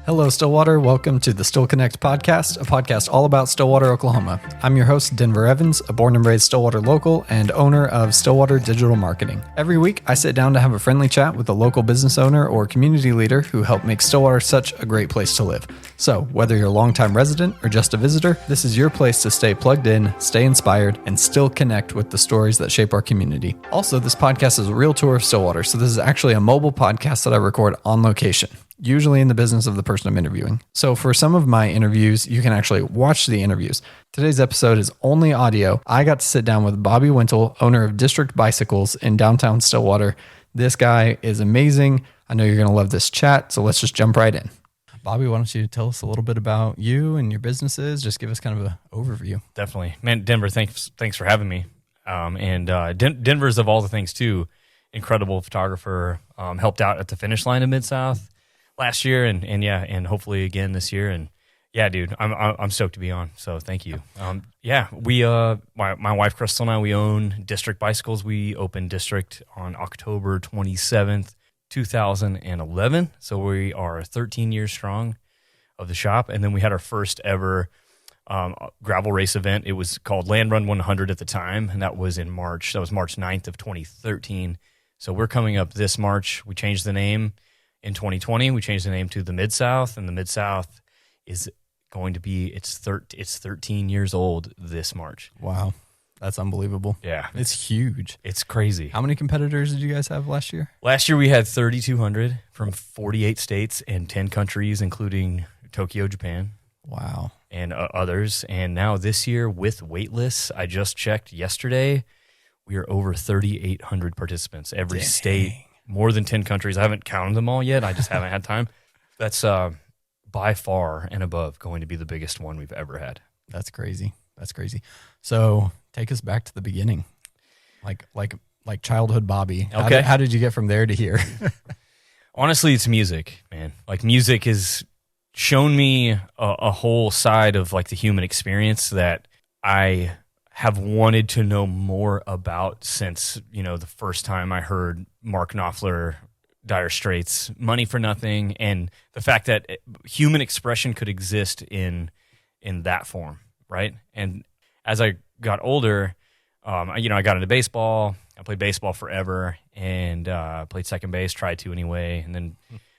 Hello, Stillwater. Welcome to the Still Connect podcast, a podcast all about Stillwater, Oklahoma. I'm your host, Denver Evans, a born and raised Stillwater local and owner of Stillwater Digital Marketing. Every week, I sit down to have a friendly chat with a local business owner or community leader who helped make Stillwater such a great place to live. So, whether you're a longtime resident or just a visitor, this is your place to stay plugged in, stay inspired, and still connect with the stories that shape our community. Also, this podcast is a real tour of Stillwater, so this is actually a mobile podcast that I record on location, usually in the business of the person I'm interviewing. So for some of my interviews, you can actually watch the interviews. Today's episode is only audio. I got to sit down with Bobby Wintle, owner of District Bicycles in downtown Stillwater. This guy is amazing. I know you're going to love this chat, so let's just jump right in. Bobby, why don't you tell us a little bit about you and your businesses? Just give us kind of an overview. Definitely. Man, Denver, thanks for having me. Denver's, of all the things too, incredible photographer, helped out at the Finish Line of Mid-South last year and hopefully again this year. And yeah, dude, I'm stoked to be on. So thank you. We, my wife, Crystal, and I, we own District Bicycles. We opened District on October 27th, 2011. So we are 13 years strong of the shop. And then we had our first ever gravel race event. It was called Land Run 100 at the time. And that was in March. That was March 9th of 2013. So we're coming up this March. We changed the name. In 2020, we changed the name to the Mid-South, and the Mid-South is going to be, it's 13 years old this March. Wow. That's unbelievable. Yeah. It's huge. It's crazy. How many competitors did you guys have last year? Last year we had 3,200 from 48 states and 10 countries, including Tokyo, Japan. Wow. And others. And now this year with waitlist, I just checked yesterday, we are over 3,800 participants. Every state. More than 10 countries. I haven't counted them all yet. I just haven't had time. That's by far and above going to be the biggest one we've ever had. That's crazy. That's crazy. So take us back to the beginning, like childhood Bobby. Okay. How did you get from there to here? Honestly, it's music, man. Like music has shown me a whole side of like the human experience that I have wanted to know more about since, the first time I heard Mark Knopfler, Dire Straits, Money for Nothing, and the fact that human expression could exist in that form, right? And as I got older, I got into baseball. I played baseball forever and played second base, tried to anyway. And then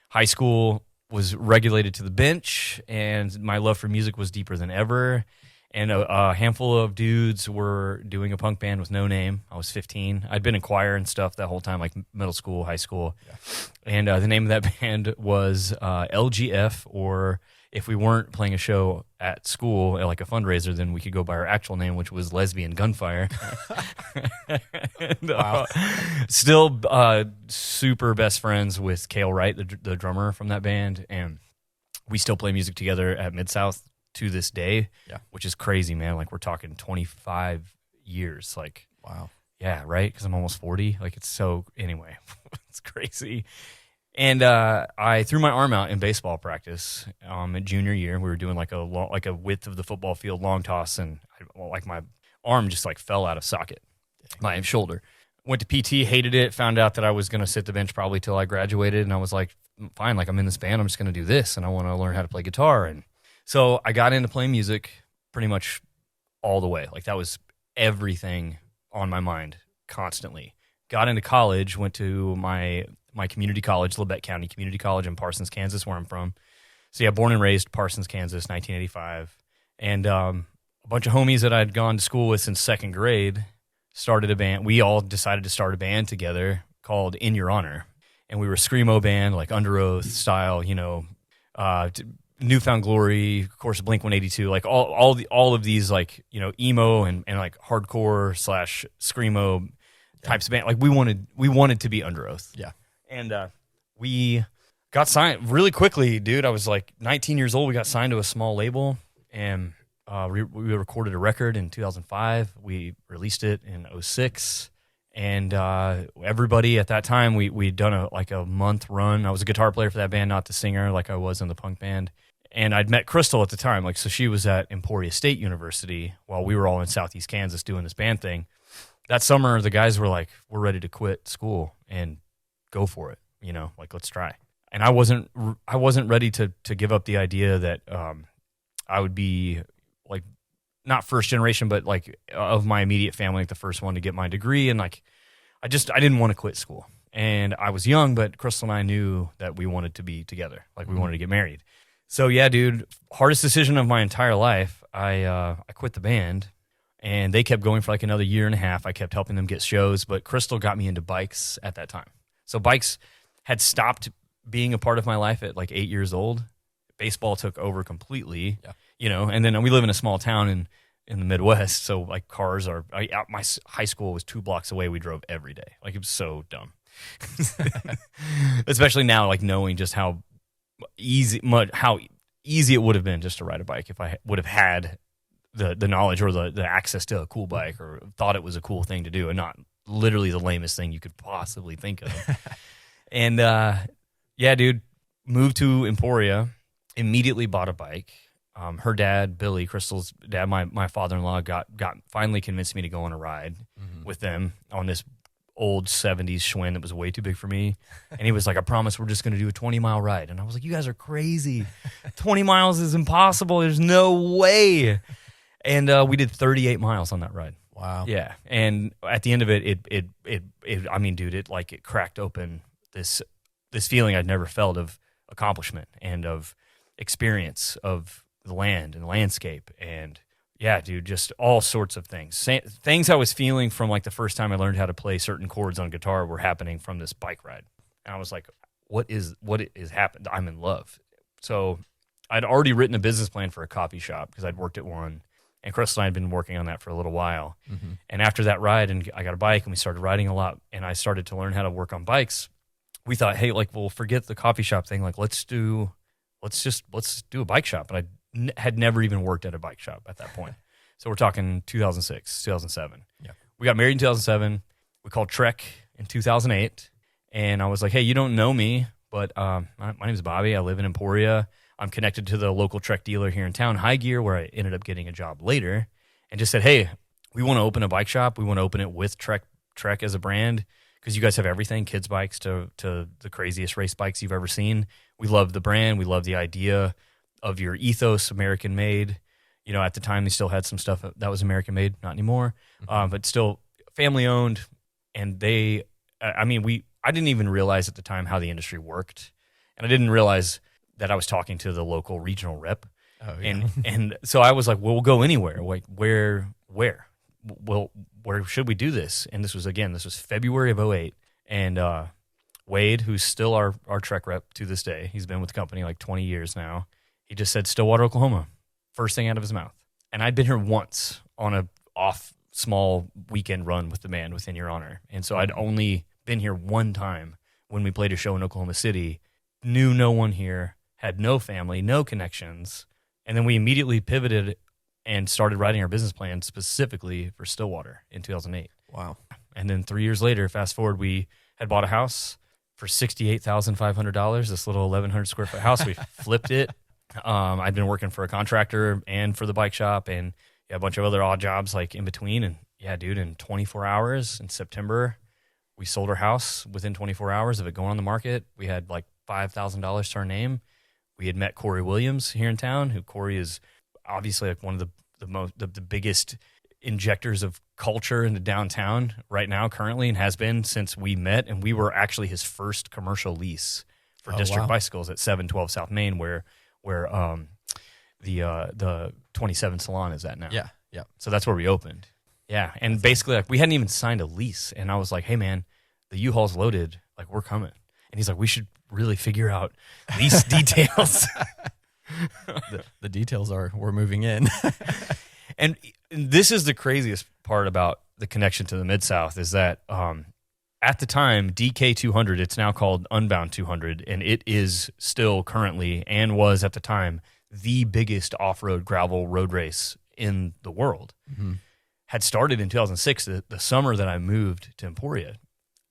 high school was regulated to the bench, and my love for music was deeper than ever. And a handful of dudes were doing a punk band with no name. I was 15. I'd been in choir and stuff that whole time, like middle school, high school. Yeah. And the name of that band was LGF, or if we weren't playing a show at school, like a fundraiser, then we could go by our actual name, which was Lesbian Gunfire. And, wow. Still super best friends with Cale Wright, the drummer from that band. And we still play music together at Mid-South to this day, which is crazy, man. Like we're talking 25 years. Like, wow. Yeah, right? Because I'm almost 40. Like anyway, it's crazy. And I threw my arm out in baseball practice in junior year. We were doing like a width of the football field long toss, and my arm just like fell out of socket, my shoulder. Went to PT, hated it, found out that I was going to sit the bench probably till I graduated, and I was like, fine, like I'm in this band, I'm just going to do this, and I want to learn how to play guitar. And so I got into playing music pretty much all the way. Like that was everything on my mind constantly. Got into college, went to my community college, Labette County Community College in Parsons, Kansas, where I'm from. So yeah, born and raised Parsons, Kansas, 1985. And a bunch of homies that I'd gone to school with since second grade started a band. We all decided to start a band together called In Your Honor. And we were a screamo band, like Under Oath style, Newfound Glory, of course, Blink-182, like all of these, like, emo and like hardcore / screamo types of band. Like we wanted to be Under Oath. Yeah. And we got signed really quickly, dude. I was like 19 years old. We got signed to a small label, and we recorded a record in 2005. We released it in 2006. And everybody at that time, we'd done a month run. I was a guitar player for that band, not the singer like I was in the punk band. And I'd met Crystal at the time. So she was at Emporia State University while we were all in Southeast Kansas doing this band thing. That summer, the guys were like, we're ready to quit school and go for it. Let's try. And I wasn't ready to give up the idea that I would be like not first generation, but like of my immediate family, like the first one to get my degree. And like I didn't want to quit school. And I was young, but Crystal and I knew that we wanted to be together, like we wanted to get married. So yeah, dude, hardest decision of my entire life. I quit the band, and they kept going for like another year and a half. I kept helping them get shows, but Crystal got me into bikes at that time. So bikes had stopped being a part of my life at like 8 years old. Baseball took over completely, and then we live in a small town in the Midwest, so like cars are. My high school was 2 blocks away. We drove every day. Like it was so dumb, especially now, like knowing just how easy it would have been just to ride a bike if I would have had the knowledge or the access to a cool bike, or thought it was a cool thing to do and not literally the lamest thing you could possibly think of. And yeah, dude, moved to Emporia, immediately bought a bike. Her dad, Billy, Crystal's dad, my father-in-law, got finally convinced me to go on a ride with them on this old 70s Schwinn that was way too big for me. And he was like, I promise we're just going to do a 20-mile ride. And I was like, you guys are crazy. 20 miles is impossible. There's no way. And we did 38 miles on that ride. Wow. Yeah. And at the end of it, I mean, dude, it cracked open this feeling I'd never felt of accomplishment and of experience of the land and the landscape. And yeah, dude, just all sorts of things. Things I was feeling from like the first time I learned how to play certain chords on guitar were happening from this bike ride. And I was like, what is happened? I'm in love. So I'd already written a business plan for a coffee shop because I'd worked at one. And Crystal and I had been working on that for a little while. Mm-hmm. And after that ride, and I got a bike and we started riding a lot, and I started to learn how to work on bikes. We thought, hey, like, we'll forget the coffee shop thing. Like, let's do a bike shop. And I had never even worked at a bike shop at that point. So we're talking 2006, 2007. Yeah. We got married in 2007. We called Trek in 2008. And I was like, hey, you don't know me, but my name is Bobby. I live in Emporia. I'm connected to the local Trek dealer here in town, High Gear, where I ended up getting a job later, and just said, hey, we want to open a bike shop. We want to open it with Trek as a brand, because you guys have everything, kids bikes to the craziest race bikes you've ever seen. We love the brand. We love the idea of your ethos, American made. You know, at the time, they still had some stuff that was American made, not anymore, but still family owned. And I didn't even realize at the time how the industry worked. And I didn't realize that I was talking to the local regional rep. Oh, yeah. And so I was like, well, we'll go anywhere. Like, where? Well, where should we do this? And this was February of 2008. And Wade, who's still our Trek rep to this day, he's been with the company like 20 years now. He just said Stillwater, Oklahoma, first thing out of his mouth. And I'd been here once on a small weekend run with the band within Your Honor. And so I'd only been here one time when we played a show in Oklahoma City, knew no one here, had no family, no connections. And then we immediately pivoted and started writing our business plan specifically for Stillwater in 2008. Wow. And then 3 years later, fast forward, we had bought a house for $68,500, this little 1,100 square foot house. We flipped it. I'd been working for a contractor and for the bike shop and a bunch of other odd jobs like in between. And yeah, dude, in 24 hours in September, we sold our house within 24 hours of it going on the market. We had like $5,000 to our name. We had met Corey Williams here in town, who Corey is obviously like one of the biggest injectors of culture into downtown right now currently, and has been since we met. And we were actually his first commercial lease for District Bicycles at 712 South Main, where the 27 Salon is at now. Yeah. So that's where we opened. Yeah, and basically like we hadn't even signed a lease, and I was like, hey man, the U-Haul's loaded, like we're coming. And he's like, we should really figure out lease details. The details are we're moving in. And this is the craziest part about the connection to the Mid-South is that at the time, DK 200, it's now called Unbound 200, and it is still currently and was at the time the biggest off-road gravel road race in the world. Mm-hmm. Had started in 2006, the summer that I moved to Emporia.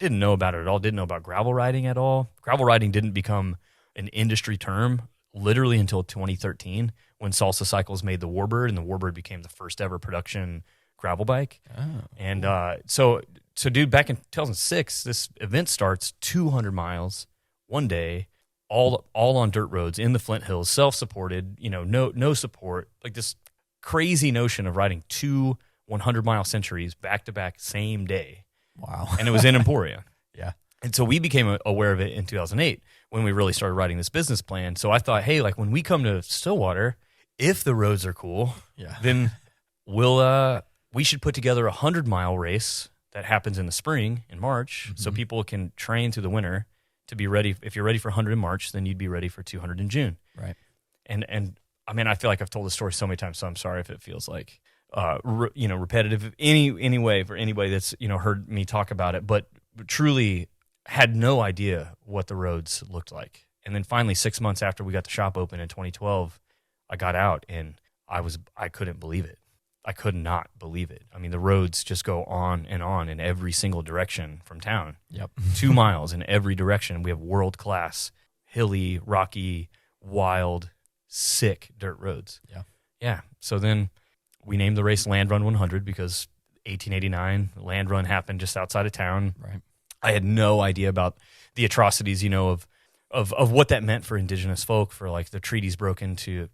Didn't know about it at all. Didn't know about gravel riding at all. Gravel riding didn't become an industry term literally until 2013 when Salsa Cycles made the Warbird, and the Warbird became the first ever production gravel bike. Oh, and so dude, back in 2006, this event starts 200 miles one day. all on dirt roads in the Flint Hills, self-supported, no support, like this crazy notion of riding 2 100-mile centuries back-to-back same day. Wow. And it was in Emporia. Yeah. And so we became aware of it in 2008 when we really started writing this business plan. So I thought, hey, like when we come to Stillwater, if the roads are cool, then we should put together a 100-mile race that happens in the spring in March, so people can train through the winter to be ready. If you're ready for 100 in March, then you'd be ready for 200 in June. Right. And I mean, I feel like I've told the story so many times, so I'm sorry if it feels like repetitive anyway for anybody that's heard me talk about it, but truly had no idea what the roads looked like. And then finally 6 months after we got the shop open in 2012, I got out and I couldn't believe it. I could not believe it. I mean, the roads just go on in every single direction from town. Yep. 2 miles in every direction. We have world-class, hilly, rocky, wild, sick dirt roads. Yeah. Yeah. So then we named the race Land Run 100 because 1889, Land Run happened just outside of town. Right. I had no idea about the atrocities, of what that meant for indigenous folk, for like the treaties broken to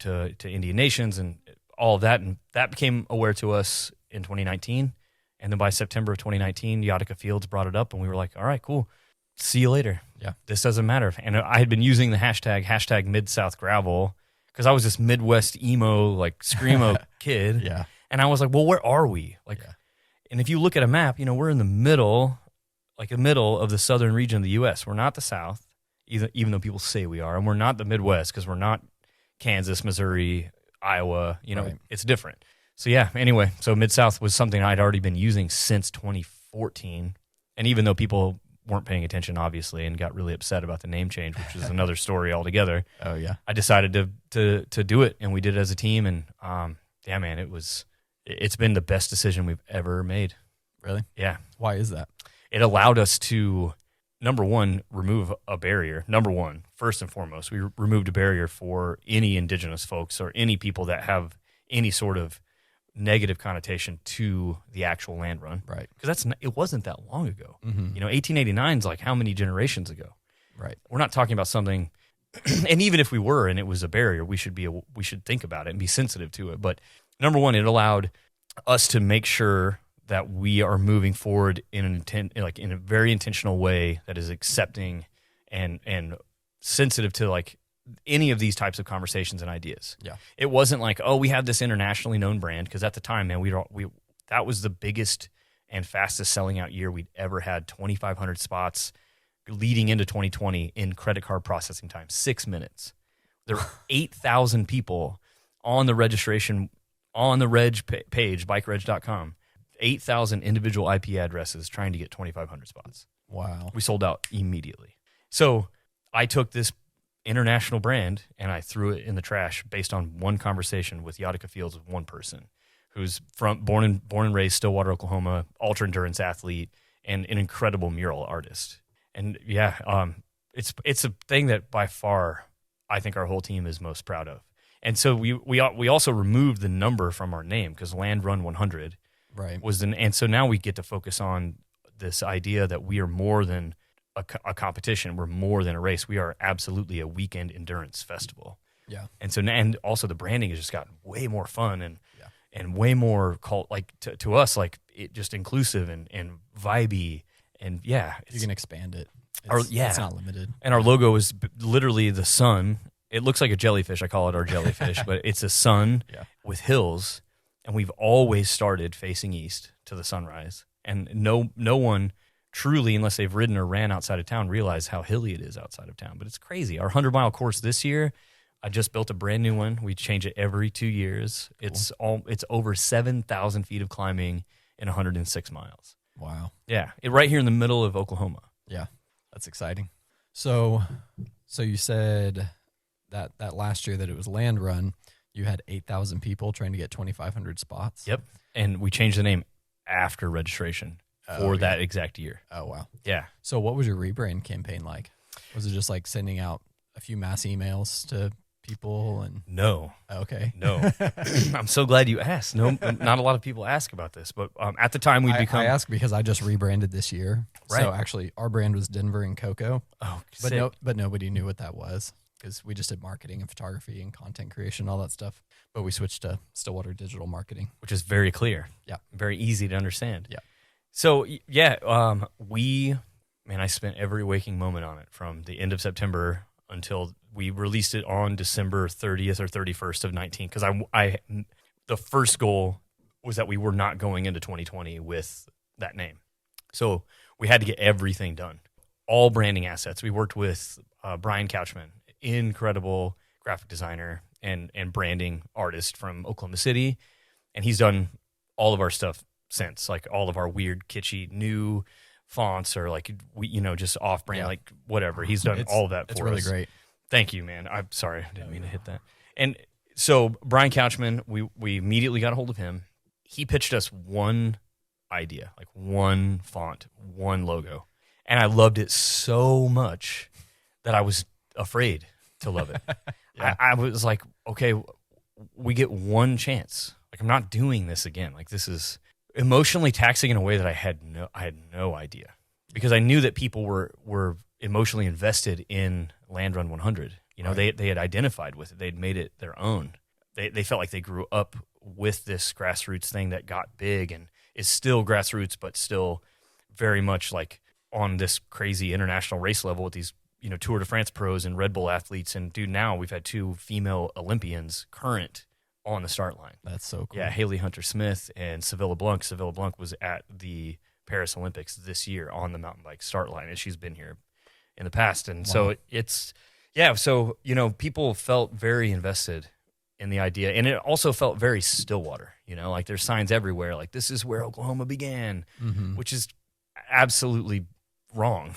Indian nations and all of that. And that became aware to us in 2019. And then by September of 2019, Yautica Fields brought it up and we were like, all right, cool. See you later. Yeah. This doesn't matter. And I had been using the hashtag Mid-South Gravel because I was this Midwest emo, like screamo kid. Yeah. And I was like, well, where are we? And if you look at a map, we're in the middle of the southern region of the U.S. We're not the South, even though people say we are. And we're not the Midwest because we're not Kansas, Missouri, Iowa. Right. It's different. So yeah, anyway, so Mid-South was something I'd already been using since 2014. And even though people weren't paying attention, obviously, and got really upset about the name change, which is another story altogether. Oh yeah. I decided to do it, and we did it as a team. And yeah, man, it's been the best decision we've ever made. Really? Yeah. Why is that? It allowed us to, number one, remove a barrier. First and foremost, we removed a barrier for any indigenous folks or any people that have any sort of negative connotation to the actual land run. Right. Because it wasn't that long ago. Mm-hmm. 1889 is like how many generations ago? Right. We're not talking about something, and even if we were and it was a barrier, we should think about it and be sensitive to it. But number one, it allowed us to make sure that we are moving forward in a very intentional way that is accepting and sensitive to like any of these types of conversations and ideas. Yeah. It wasn't like, oh, we have this internationally known brand, because at the time, man, that was the biggest and fastest selling out year we'd ever had. 2,500 spots leading into 2020 in credit card processing time, 6 minutes. There were 8,000 people on the registration on the reg page, bikereg.com. 8,000 individual IP addresses trying to get 2,500 spots. Wow. We sold out immediately. So I took this international brand and I threw it in the trash based on one conversation with Yautica Fields with one person who's born and raised Stillwater, Oklahoma, ultra endurance athlete, and an incredible mural artist. And yeah, it's a thing that by far I think our whole team is most proud of. And so we also removed the number from our name because Land Run 100 right and so now we get to focus on this idea that we are more than a competition. We're more than a race. We are absolutely a weekend endurance festival. Yeah. And so, and also the branding has just gotten way more fun and way more to us, like it just inclusive and vibey. And yeah, you can expand it. It's not limited. And our logo is literally the sun. It looks like a jellyfish. I call it our jellyfish, but it's a sun with hills. And we've always started facing east to the sunrise. And no one truly, unless they've ridden or ran outside of town, realize how hilly it is outside of town. But it's crazy. Our 100-mile course this year, I just built a brand new one. We change it every 2 years. Cool. It's over 7,000 feet of climbing in 106 miles. Wow. Yeah, right here in the middle of Oklahoma. Yeah, that's exciting. So you said that last year that it was Land Run, you had 8,000 people trying to get 2,500 spots. Yep, and we changed the name after registration for that exact year. Oh, wow. Yeah. So what was your rebrand campaign like? Was it just like sending out a few mass emails to people? And No. Okay. No. I'm so glad you asked. No, not a lot of people ask about this, but at the time we'd become. I asked because I just rebranded this year. Right. So actually, our brand was Denver and Cocoa. Oh, but nobody knew what that was because we just did marketing and photography and content creation, all that stuff. But we switched to Stillwater Digital Marketing, which is very clear. Yeah. Very easy to understand. Yeah. So yeah, I spent every waking moment on it from the end of September until we released it on December 30th or 31st of 19. Because the first goal was that we were not going into 2020 with that name. So we had to get everything done. All branding assets. We worked with Brian Couchman, incredible graphic designer and branding artist from Oklahoma City. And he's done all of our stuff since, like all of our weird, kitschy, new fonts or like, just off-brand, like whatever. He's done all of that for us. It's really great. Thank you, man. I'm sorry. I didn't mean to hit that. And so Brian Couchman, we immediately got a hold of him. He pitched us one idea, like one font, one logo. And I loved it so much that I was afraid to love it. Yeah. I was like, okay, we get one chance. Like, I'm not doing this again. Like, this is emotionally taxing in a way that I had no idea, because I knew that people were emotionally invested in Land Run 100. Right. They had identified with it. They'd made it their own. They felt like they grew up with this grassroots thing that got big and is still grassroots, but still very much like on this crazy international race level with these, Tour de France pros and Red Bull athletes. And dude, now we've had 2 female Olympians current on the start line. That's so cool. Yeah, Haley Hunter-Smith and Sevilla Blanc. Sevilla Blanc was at the Paris Olympics this year on the mountain bike start line, and she's been here in the past. And so people felt very invested in the idea. And it also felt very Stillwater, like there's signs everywhere, like this is where Oklahoma began, which is absolutely wrong.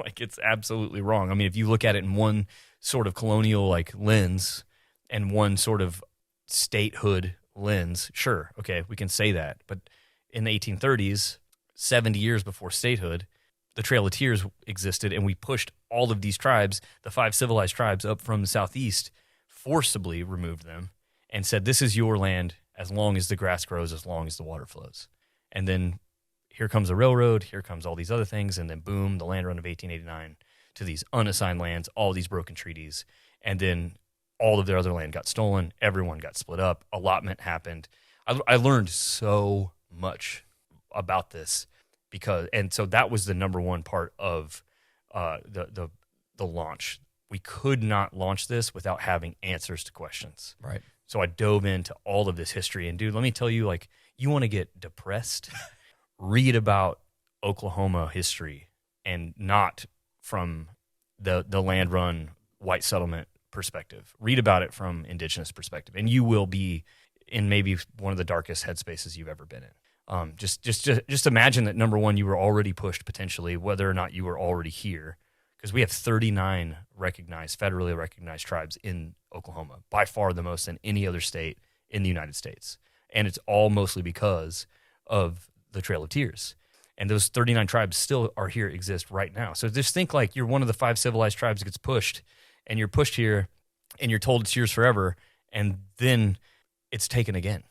Like, it's absolutely wrong. I mean, if you look at it in one sort of colonial like lens and one sort of statehood lens, sure, okay, we can say that. But in the 1830s, 70 years before statehood, the Trail of Tears existed, and we pushed all of these tribes, the 5 civilized tribes up from the southeast, forcibly removed them and said, this is your land as long as the grass grows, as long as the water flows. And then here comes the railroad, here comes all these other things, and then boom, the land run of 1889 to these unassigned lands, all these broken treaties, and then all of their other land got stolen, everyone got split up, allotment happened. I learned so much about this and so that was the number one part of the launch. We could not launch this without having answers to questions. Right. So I dove into all of this history, and dude, let me tell you, like, you want to get depressed, read about Oklahoma history, and not from the land run white settlement perspective. Read about it from indigenous perspective, and you will be in maybe one of the darkest headspaces you've ever been in. Just imagine that, number one, you were already pushed potentially, whether or not you were already here, because we have 39 federally recognized tribes in Oklahoma, by far the most than any other state in the United States. And it's all mostly because of the Trail of Tears. And those 39 tribes still are here, exist right now. So just think like you're one of the 5 civilized tribes that gets pushed, and you're pushed here, and you're told it's yours forever, and then it's taken again.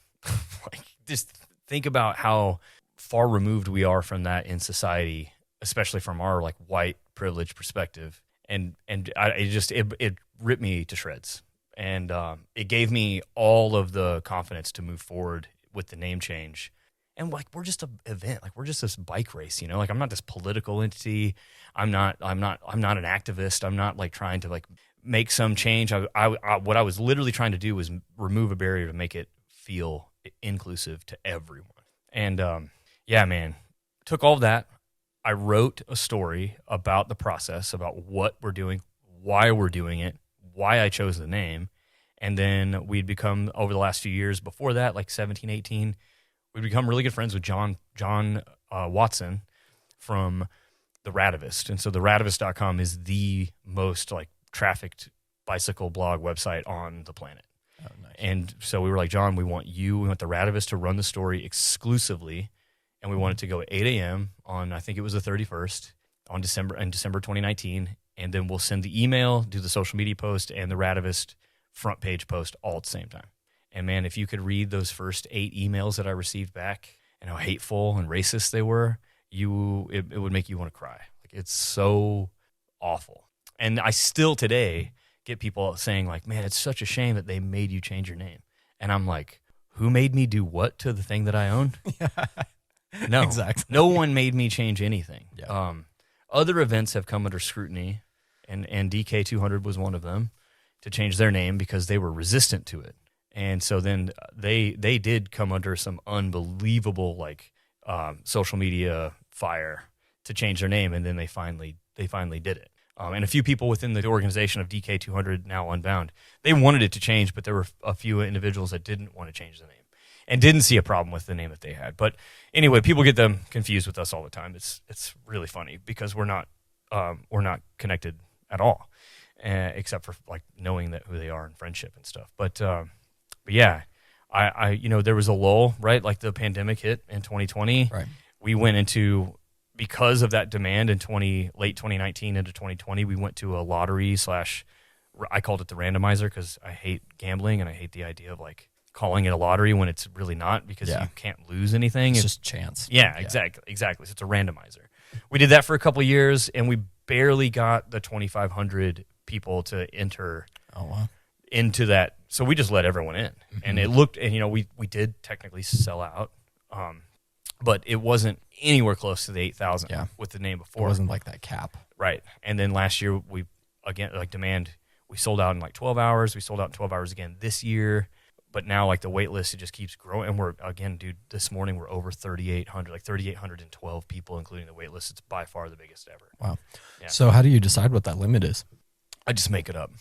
Like, just think about how far removed we are from that in society, especially from our like white privileged perspective. And it ripped me to shreds. And it gave me all of the confidence to move forward with the name change. And like, we're just an event, like we're just this bike race, like I'm not this political entity. I'm not an activist. I'm not like trying to like make some change. What I was literally trying to do was remove a barrier to make it feel inclusive to everyone. And took all of that. I wrote a story about the process, about what we're doing, why we're doing it, why I chose the name. And then we'd become, over the last few years before that, like 17, 18, we'd become really good friends with John Watson from the Radavist. And so the Radavist.com is the most like trafficked bicycle blog website on the planet. Oh, nice. And so we were like, John, we want the Radavist to run the story exclusively. And we want it to go at 8 a.m. on, I think it was the 31st, in December 2019. And then we'll send the email, do the social media post, and the Radavist front page post all at the same time. And man, if you could read those first 8 emails that I received back and how hateful and racist they were, it would make you want to cry. Like, it's so awful. And I still today get people saying like, man, it's such a shame that they made you change your name. And I'm like, who made me do what to the thing that I own? No, exactly. No one made me change anything. Yeah. Other events have come under scrutiny, and DK200 was one of them, to change their name because they were resistant to it. And so then they did come under some unbelievable social media fire to change their name, and then they finally did it. And a few people within the organization of DK200, now Unbound, they wanted it to change, but there were a few individuals that didn't want to change the name and didn't see a problem with the name that they had. But anyway, people get them confused with us all the time. It's really funny because we're not connected at all, except for like knowing that who they are and friendship and stuff. But yeah, I there was a lull, right? Like the pandemic hit in 2020. Right. We went into, because of that demand in late 2019 into 2020, we went to a lottery / I called it the randomizer because I hate gambling and I hate the idea of like calling it a lottery when it's really not, because you can't lose anything. It's just chance. Yeah, exactly. So it's a randomizer. We did that for a couple of years, and we barely got the 2,500 people to enter into that. So we just let everyone in, and it looked, and we did technically sell out, but it wasn't anywhere close to the 8,000 with the name before. It wasn't like that cap. Right. And then last year we sold out in like 12 hours. We sold out in 12 hours again this year. But now, like, the wait list, it just keeps growing. And we're, again, dude, this morning we're over 3,800, like 3,812 people, including the wait list. It's by far the biggest ever. Wow. Yeah. So how do you decide what that limit is? I just make it up.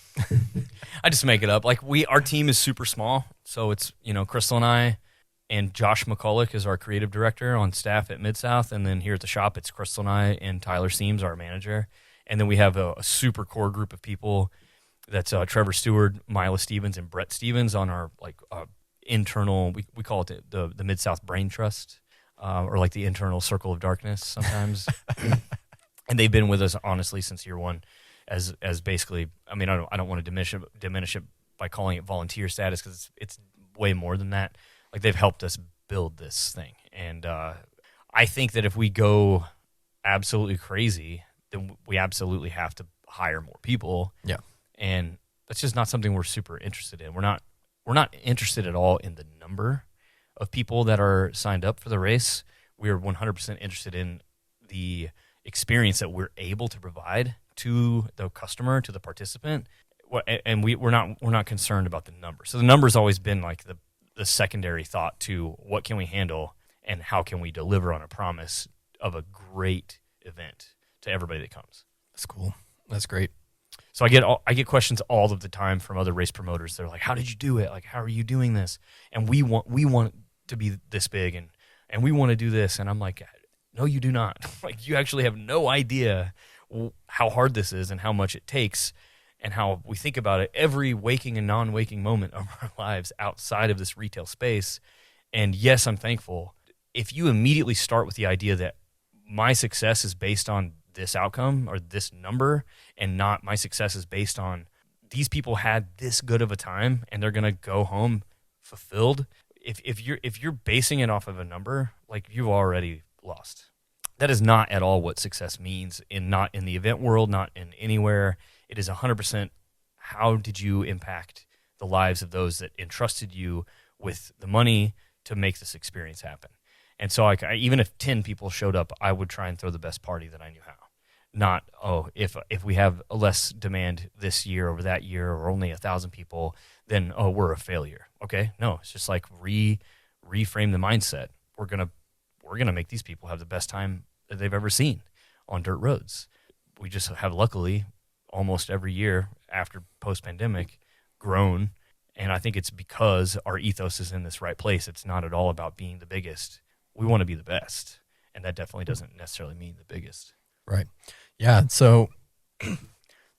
Like, our team is super small. So it's, Crystal and I, and Josh McCulloch is our creative director on staff at Mid-South. And then here at the shop, it's Crystal and I and Tyler Seams, our manager. And then we have a super core group of people. That's Trevor Stewart, Mila Stevens, and Brett Stevens on our internal. We call it the Mid-South Brain Trust, or like the internal circle of darkness sometimes. And they've been with us honestly since year one, as basically. I mean, I don't want to diminish it by calling it volunteer status, because it's way more than that. Like, they've helped us build this thing, and I think that if we go absolutely crazy, then we absolutely have to hire more people. Yeah. And that's just not something we're super interested in. We're not interested at all in the number of people that are signed up for the race. We are 100% interested in the experience that we're able to provide to the customer, to the participant, and we're not concerned about the number. So the number's always been like the secondary thought to what can we handle and how can we deliver on a promise of a great event to everybody that comes. That's cool. That's great. So I get questions all of the time from other race promoters. They're like, "How did you do it? Like, how are you doing this? And we want to be this big, and we want to do this." And I'm like, "No, you do not. Like, you actually have no idea how hard this is and how much it takes, and how we think about it every waking and non-waking moment of our lives outside of this retail space." And yes, I'm thankful. If you immediately start with the idea that my success is based on this outcome or this number, and not my success is based on these people had this good of a time and they're gonna go home fulfilled. If you're basing it off of a number, like, you've already lost. That is not at all what success means, not in the event world, not in anywhere. It is 100% how did you impact the lives of those that entrusted you with the money to make this experience happen. And so even if 10 people showed up, I would try and throw the best party that I knew how. Not, if we have less demand this year over that year, or only 1,000 people, then, we're a failure. Okay? No, it's just like reframe the mindset. We're gonna make these people have the best time that they've ever seen on dirt roads. We just have, luckily, almost every year after post-pandemic, grown. And I think it's because our ethos is in this right place. It's not at all about being the biggest. We want to be the best. And that definitely doesn't necessarily mean the biggest. Right. Yeah. So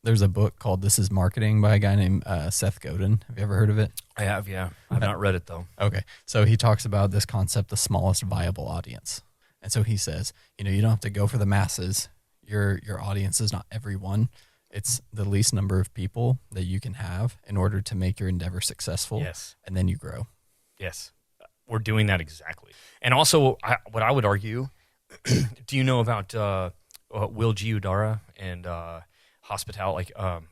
there's a book called This Is Marketing by a guy named Seth Godin. Have you ever heard of it? I have, yeah. I've not read it, though. Okay. So he talks about this concept, the smallest viable audience. And so he says, you don't have to go for the masses. Your audience is not everyone. It's the least number of people that you can have in order to make your endeavor successful. Yes. And then you grow. Yes. We're doing that exactly. And also, what I would argue, do you know about Will Giudara and hospitality?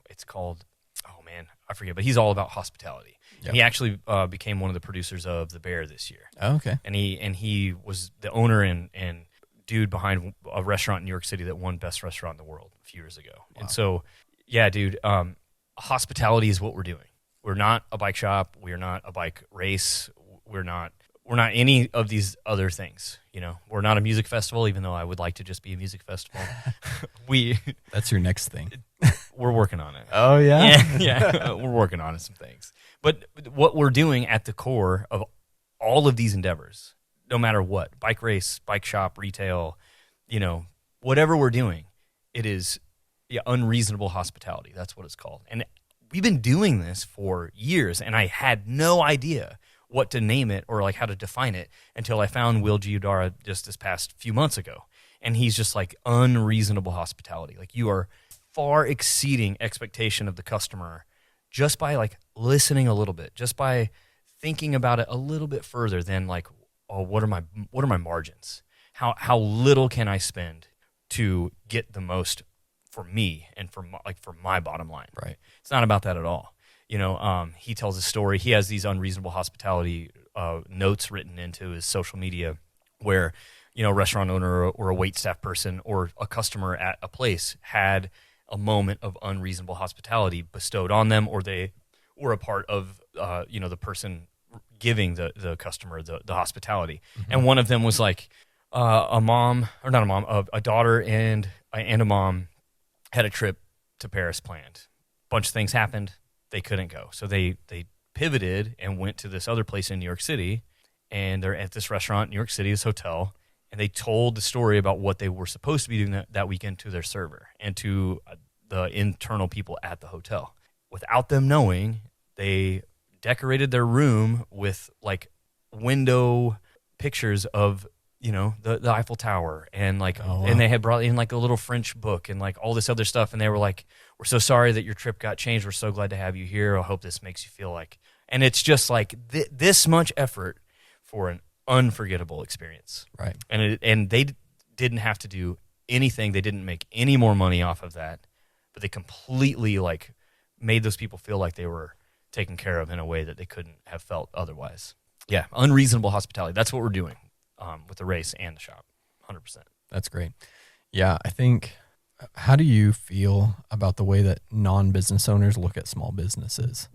It's called, oh man, I forget, but he's all about hospitality. Yep. He actually became one of the producers of The Bear this year. Oh, okay. And he was the owner and dude behind a restaurant in New York City that won Best Restaurant in the World a few years ago. Wow. And so, yeah, dude, hospitality is what we're doing. We're not a bike shop. We're not a bike race. We're not any of these other things. You know, we're not a music festival, even though I would like to just be a music festival. That's your next thing. We're working on it. Oh, yeah? Yeah, we're working on some things. But what we're doing at the core of all of these endeavors, no matter what, bike race, bike shop, retail, you know, whatever we're doing, it is unreasonable hospitality. That's what it's called. And we've been doing this for years, and I had no idea what to name it or like how to define it until I found Will Giudara just this past few months ago. And he's just like unreasonable hospitality. Like you are far exceeding expectation of the customer just by like listening a little bit, just by thinking about it a little bit further than like, oh, what are my margins? How little can I spend to get the most for me and for my bottom line? Right. It's not about that at all. You know, he tells a story. He has these unreasonable hospitality notes written into his social media where, you know, a restaurant owner or a waitstaff person or a customer at a place had a moment of unreasonable hospitality bestowed on them, or they were a part of, you know, the person giving the customer the hospitality. Mm-hmm. And one of them was like a daughter and a mom had a trip to Paris planned. Bunch of things happened. They couldn't go. So they pivoted and went to this other place in New York City, and they're at this restaurant in New York City, this hotel, and they told the story about what they were supposed to be doing that weekend to their server and to the internal people at the hotel. Without them knowing, they decorated their room with like window pictures of, you know, the Eiffel Tower and like, oh, wow. And they had brought in like a little French book and like all this other stuff. And they were like, we're so sorry that your trip got changed. We're so glad to have you here. I hope this makes you feel like, and it's just like this much effort for an unforgettable experience. Right. And they didn't have to do anything. They didn't make any more money off of that, but they completely like made those people feel like they were taken care of in a way that they couldn't have felt otherwise. Yeah. Unreasonable hospitality. That's what we're doing. With the race and the shop, 100%. That's great. Yeah, I think, how do you feel about the way that non-business owners look at small businesses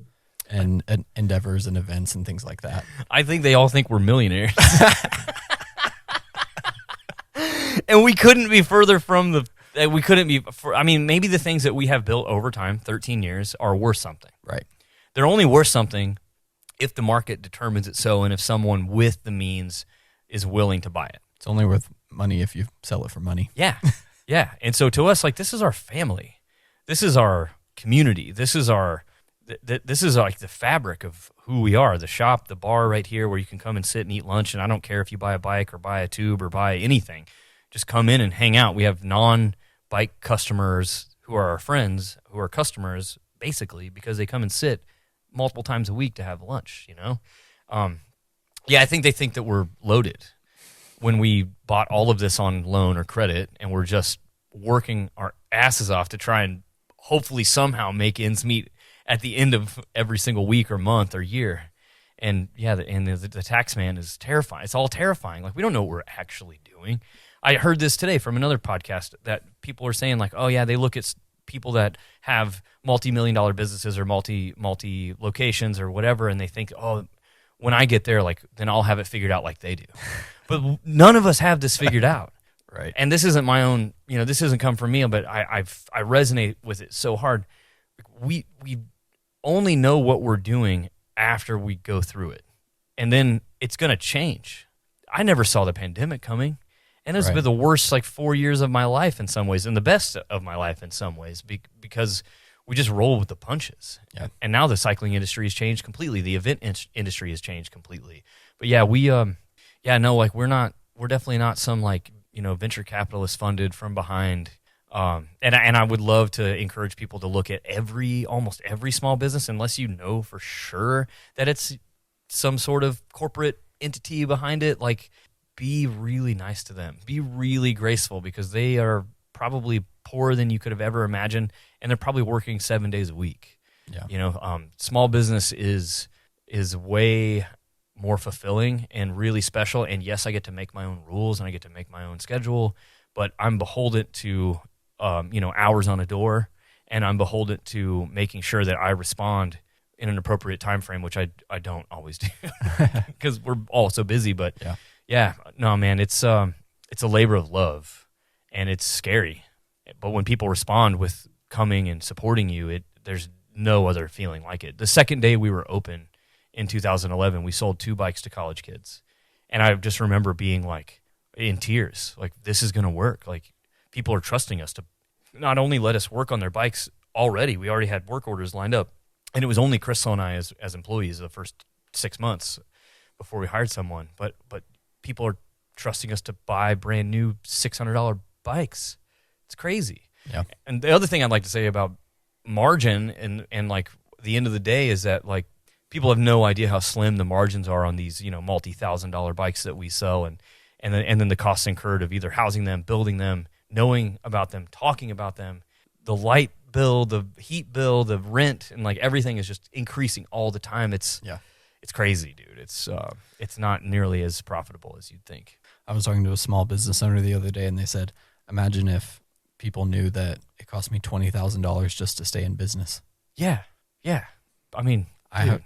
and endeavors and events and things like that? I think they all think we're millionaires. And we couldn't be further from I mean, maybe the things that we have built over time, 13 years, are worth something. Right. They're only worth something if the market determines it so, and if someone with the means is willing to buy it. It's only worth money if you sell it for money. Yeah. Yeah. And so to us, like, this is our family. This is our community. This is this is like the fabric of who we are. The shop, the bar right here where you can come and sit and eat lunch. And I don't care if you buy a bike or buy a tube or buy anything. Just come in and hang out. We have non-bike customers who are our friends, who are customers, basically, because they come and sit multiple times a week to have lunch, you know? Yeah, I think they think that we're loaded when we bought all of this on loan or credit, and we're just working our asses off to try and hopefully somehow make ends meet at the end of every single week or month or year. And yeah, the tax man is terrifying. It's all terrifying. Like, we don't know what we're actually doing. I heard this today from another podcast that people are saying like, oh yeah, they look at people that have multi-million-dollar businesses or multi locations or whatever, and they think, oh, when I get there, like, then I'll have it figured out like they do. But none of us have this figured out. Right. And this isn't my own, you know, this doesn't come from me, but I resonate with it so hard. We only know what we're doing after we go through it. And then it's going to change. I never saw the pandemic coming. And it's been the worst, like, 4 years of my life in some ways, and the best of my life in some ways, because we just roll with the punches. Yeah. And now the cycling industry has changed completely. The event industry has changed completely. But yeah, we're definitely not some, like, you know, venture capitalist funded from behind And I would love to encourage people to look at almost every small business, unless you know for sure that it's some sort of corporate entity behind it. Like, be really nice to them. Be really graceful, because they are probably poorer than you could have ever imagined, and they're probably working 7 days a week. Yeah. Small business is way more fulfilling and really special. And yes, I get to make my own rules and I get to make my own schedule, but I'm beholden to, hours on a door, and I'm beholden to making sure that I respond in an appropriate time frame, which I don't always do because we're all so busy. But no, man, it's a labor of love, and it's scary. But when people respond with coming and supporting you, there's no other feeling like it. The second day we were open in 2011, we sold 2 bikes to college kids. And I just remember being like in tears, like, this is going to work. Like, people are trusting us to not only let us work on their bikes already, we already had work orders lined up. And it was only Crystal and I as employees the first 6 months before we hired someone. But people are trusting us to buy brand new $600 bikes. It's crazy. Yeah. And the other thing I'd like to say about margin and like the end of the day is that, like, people have no idea how slim the margins are on these, multi-$1,000 bikes that we sell, and then the costs incurred of either housing them, building them, knowing about them, talking about them, the light bill, the heat bill, the rent, and like everything is just increasing all the time. It's crazy, dude. It's not nearly as profitable as you'd think. I was talking to a small business owner the other day, and they said, imagine if people knew that it cost me $20,000 just to stay in business. Yeah. I mean, there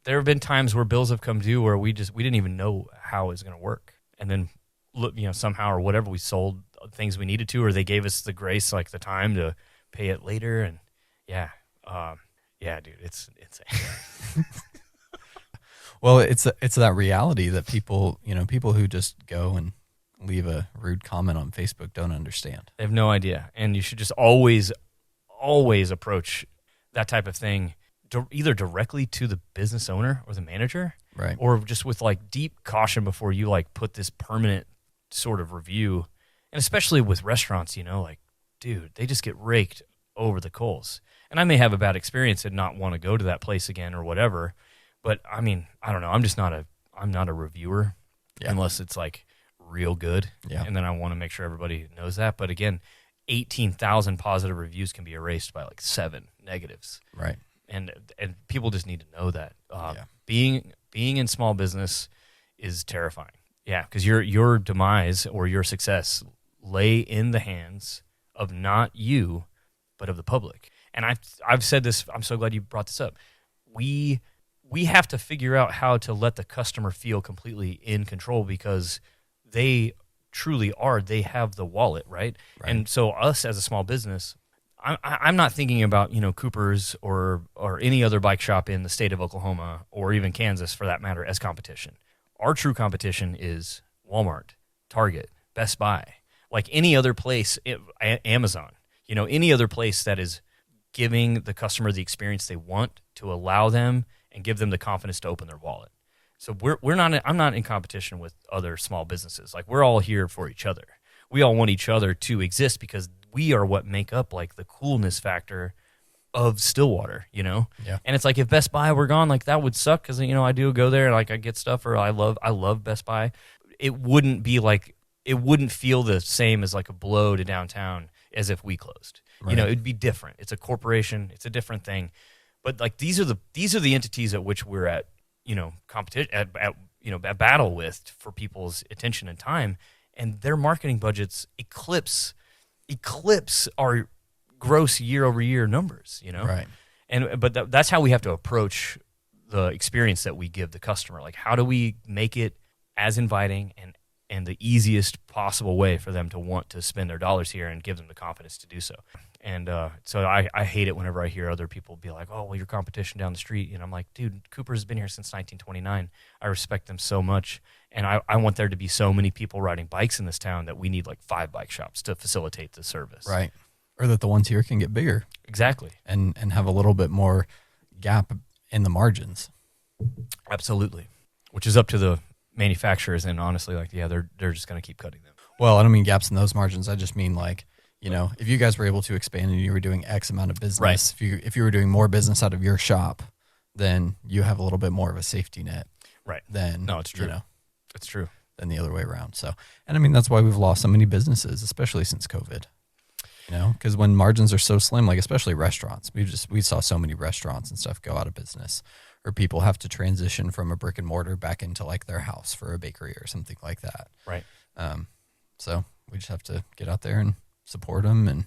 have been times where bills have come due where we didn't even know how it was going to work, and then look, somehow or whatever, we sold things we needed to, or they gave us the grace, like the time to pay it later, and dude, it's insane. Well, it's that reality that people who just go and leave a rude comment on Facebook don't understand. They have no idea, and you should just always approach that type of thing either directly to the business owner or the manager, right? Or just with like deep caution before you like put this permanent sort of review. And especially with restaurants, like, dude, they just get raked over the coals. And I may have a bad experience and not want to go to that place again or whatever. But I mean, I don't know. I'm not a reviewer unless it's like real good. Yeah. And then I want to make sure everybody knows that. But again, 18,000 positive reviews can be erased by like 7 negatives. Right. And people just need to know that. Being in small business is terrifying. Yeah, because your demise or your success lay in the hands of not you, but of the public. And I've said this. I'm so glad you brought this up. We have to figure out how to let the customer feel completely in control, because they truly are. They have the wallet, right? And so us as a small business, I'm not thinking about Cooper's or any other bike shop in the state of Oklahoma or even Kansas for that matter as competition. Our true competition is Walmart, Target, Best Buy, like any other place, Amazon, any other place that is giving the customer the experience they want to allow them and give them the confidence to open their wallet. So I'm not in competition with other small businesses. Like, we're all here for each other. We all want each other to exist because we are what make up like the coolness factor of Stillwater, Yeah. And it's like, if Best Buy were gone, like, that would suck, because I do go there and like I get stuff, or I love Best Buy. It wouldn't feel the same as like a blow to downtown as if we closed. Right. It'd be different. It's a corporation. It's a different thing. But like, these are the entities at which we're at competition at battle with for people's attention and time, and their marketing budgets eclipse our gross year-over-year numbers, Right. But that's how we have to approach the experience that we give the customer. Like, how do we make it as inviting and the easiest possible way for them to want to spend their dollars here and give them the confidence to do so? And so I hate it whenever I hear other people be like, oh, well, your competition down the street. And I'm like, dude, Cooper's been here since 1929. I respect them so much. And I want there to be so many people riding bikes in this town that we need like 5 bike shops to facilitate the service. Right. Or that the ones here can get bigger. Exactly. And have a little bit more gap in the margins. Absolutely. Which is up to the manufacturers, and honestly, like, they're just going to keep cutting them. Well, I don't mean gaps in those margins. I just mean like, you know, if you guys were able to expand and you were doing X amount of business, Right. if you were doing more business out of your shop, then you have a little bit more of a safety net. Right. Than, No, it's true. You know, it's true. Than the other way around. So, and I mean, that's why we've lost so many businesses, especially since COVID. You know, because when margins are so slim, like especially restaurants, we saw so many restaurants and stuff go out of business, or people have to transition from a brick and mortar back into like their house for a bakery or something like that. Right. So we just have to get out there and support them. And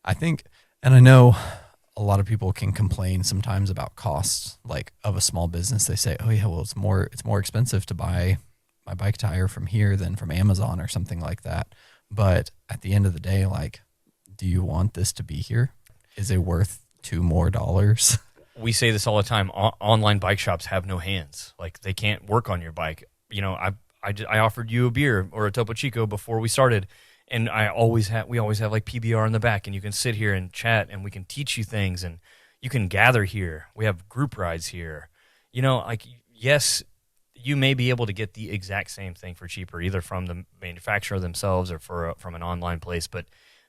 I think, and I know a lot of people can complain sometimes about costs, like of a small business. They say, oh yeah, well it's more expensive to buy my bike tire from here than from Amazon or something like that. But at the end of the day, like, do you want this to be here? Is it worth $2 more? We say this all the time. Online bike shops have no hands. Like they can't work on your bike. You know, I offered you a beer or a Topo Chico before we started, and we always have like PBR in the back, and you can sit here and chat, and we can teach you things, and you can gather here. We have group rides here. You know, like yes, you may be able to get the exact same thing for cheaper, either from the manufacturer themselves or from an online place, but.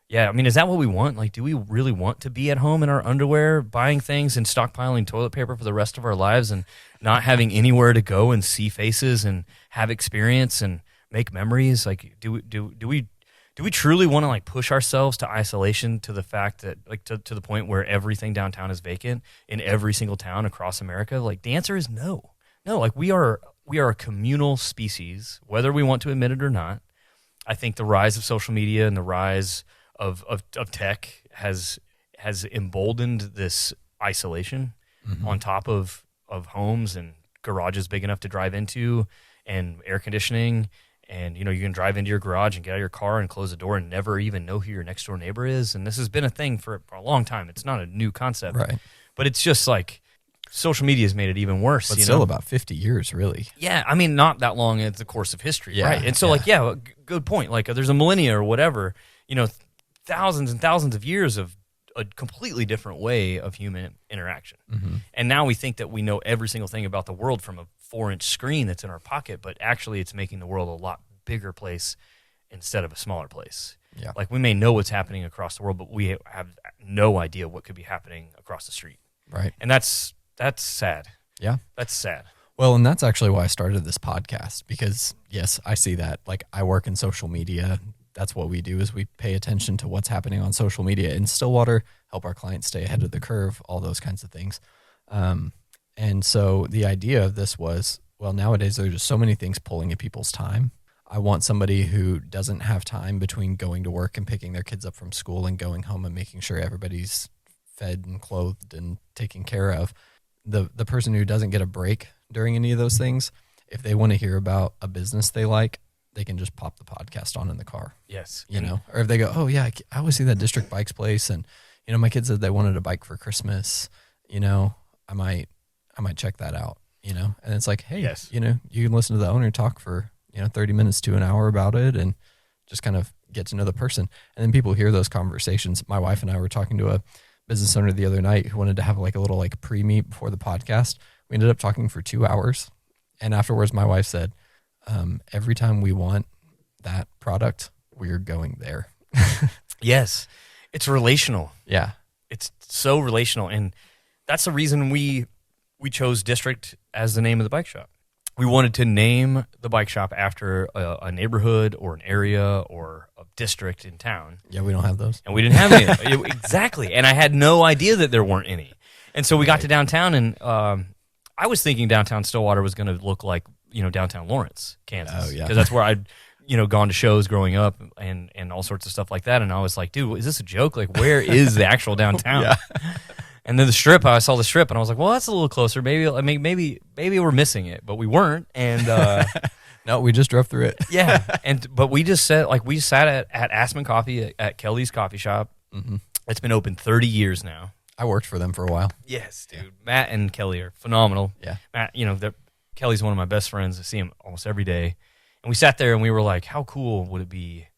Yeah, I mean, is that what we want? Like, do we really want to be at home in our underwear, buying things and stockpiling toilet paper for the rest of our lives and not having anywhere to go and see faces and have experience and make memories? Like, do we truly want to like push ourselves to isolation to the fact that like to the point where everything downtown is vacant in every single town across America? Like, the answer is no. No, like we are a communal species, whether we want to admit it or not. I think the rise of social media and the rise of tech has emboldened this isolation on top of homes and garages big enough to drive into and air conditioning. And, you know, you can drive into your garage and get out of your car and close the door and never even know who your next door neighbor is. And this has been a thing for a long time. It's not a new concept, Right. But it's just like social media has made it even worse. But still about 50 years, really. Yeah, I mean, not that long in the course of history, Yeah, right? And so, good point. Like, there's a millennia or whatever, you know, thousands and thousands of years of a completely different way of human interaction. Mm-hmm. And now we think that we know every single thing about the world from a 4-inch screen that's in our pocket, but actually it's making the world a lot bigger place instead of a smaller place. Yeah. Like, we may know what's happening across the world, but we have no idea what could be happening across the street. Right. And that's sad. Yeah. That's sad. Well, and that's actually why I started this podcast, because yes, I see that. Like, I work in social media. That's what we do, is we pay attention to what's happening on social media in Stillwater, help our clients stay ahead of the curve, all those kinds of things. And so the idea of this was, well, nowadays there's just so many things pulling at people's time. I want somebody who doesn't have time between going to work and picking their kids up from school and going home and making sure everybody's fed and clothed and taken care of. The person who doesn't get a break during any of those things, if they want to hear about a business they like, they can just pop the podcast on in the car. Yes. You know, or if they go, oh yeah, I always see that District Bikes place, and you know, my kids said they wanted a bike for Christmas. You know, I might check that out. You know, and it's like, hey, Yes. you know, you can listen to the owner talk for 30 minutes to an hour about it, and just kind of get to know the person. And then people hear those conversations. My wife and I were talking to a business owner the other night who wanted to have like a little like pre-meet before the podcast. We ended up talking for 2 hours, and afterwards, my wife said, every time we want that product, we're going there. Yes. It's relational. Yeah. It's so relational. And that's the reason we chose District as the name of the bike shop. We wanted to name the bike shop after a neighborhood or an area or a district in town. Yeah, we don't have those. And we didn't have any. Exactly. And I had no idea that there weren't any. And so we got to downtown, and I was thinking downtown Stillwater was going to look like, downtown Lawrence, Kansas. Oh, yeah. Because that's where I'd, gone to shows growing up and all sorts of stuff like that. And I was like, dude, is this a joke? Like, where is the actual downtown? Yeah. And then I saw the Strip, and I was like, well, that's a little closer. Maybe we're missing it, but we weren't. And no, we just drove through it. yeah. But we just sat at Aspen Coffee at Kelly's coffee shop. Mm-hmm. It's been open 30 years now. I worked for them for a while. Yes, dude. Yeah. Matt and Kelly are phenomenal. Yeah. Matt, Kelly's one of my best friends. I see him almost every day. And we sat there and we were like, how cool would it be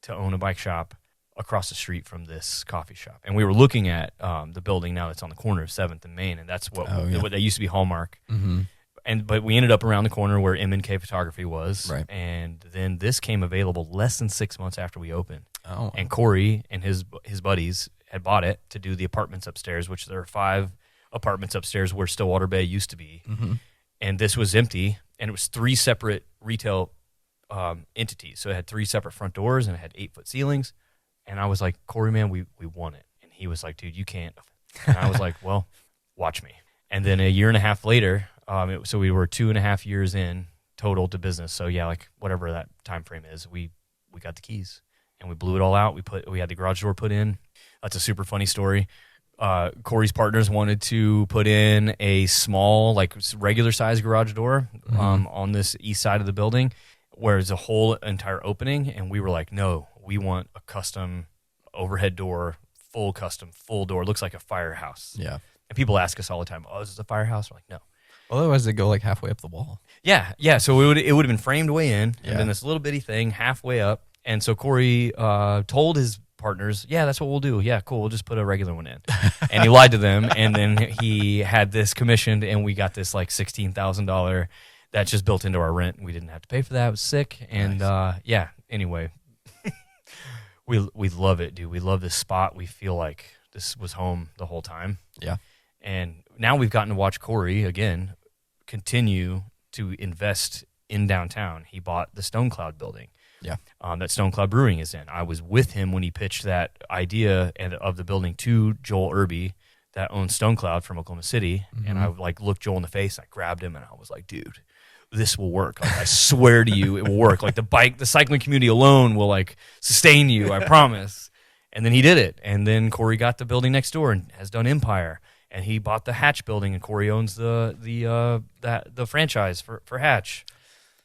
to own a bike shop across the street from this coffee shop? And we were looking at the building now that's on the corner of 7th and Main, and that's what that used to be Hallmark. Mm-hmm. But we ended up around the corner where M&K Photography was. Right. And then this came available less than 6 months after we opened. Oh. And Corey and his buddies had bought it to do the apartments upstairs, which there are 5 apartments upstairs where Stillwater Bay used to be. Mm-hmm. And this was empty, and it was 3 separate retail entities. So it had 3 separate front doors, and it had 8-foot ceilings. And I was like, Corey, man, we want it. And he was like, dude, you can't. And I was like, well, watch me. And then a year and a half later, so we were 2.5 years in total to business. So yeah, like whatever that time frame is, we got the keys and we blew it all out. We had the garage door put in. That's a super funny story. Corey's partners wanted to put in a small, like regular size garage door on this east side of the building, where it's a whole entire opening. And we were like, no, we want a custom overhead door, full door. It looks like a firehouse. Yeah. And people ask us all the time, oh, is this a firehouse? We're like, no. Well, otherwise they go like halfway up the wall. Yeah. So it would have been framed way in, Yeah. and then this little bitty thing halfway up. And so Corey told his partners, yeah, that's what we'll do. Yeah, cool. We'll just put a regular one in. And he lied to them, and then he had this commissioned, and we got this like $16,000 that's just built into our rent. We didn't have to pay for that. It was sick. And Nice. Anyway, we love it, dude. We love this spot. We feel like this was home the whole time. Yeah. And now we've gotten to watch Corey, again, continue to invest in downtown. He bought the Stone Cloud building. Yeah. That Stone Cloud Brewing is in. I was with him when he pitched that idea of the building to Joel Irby, that owns Stone Cloud from Oklahoma City. Mm-hmm. And I like looked Joel in the face. I grabbed him and I was like, dude, this will work. Like, I swear to you, it will work. Like the cycling community alone will like sustain you. I promise. And then he did it. And then Corey got the building next door and has done Empire. And he bought the Hatch building, and Corey owns the franchise for Hatch.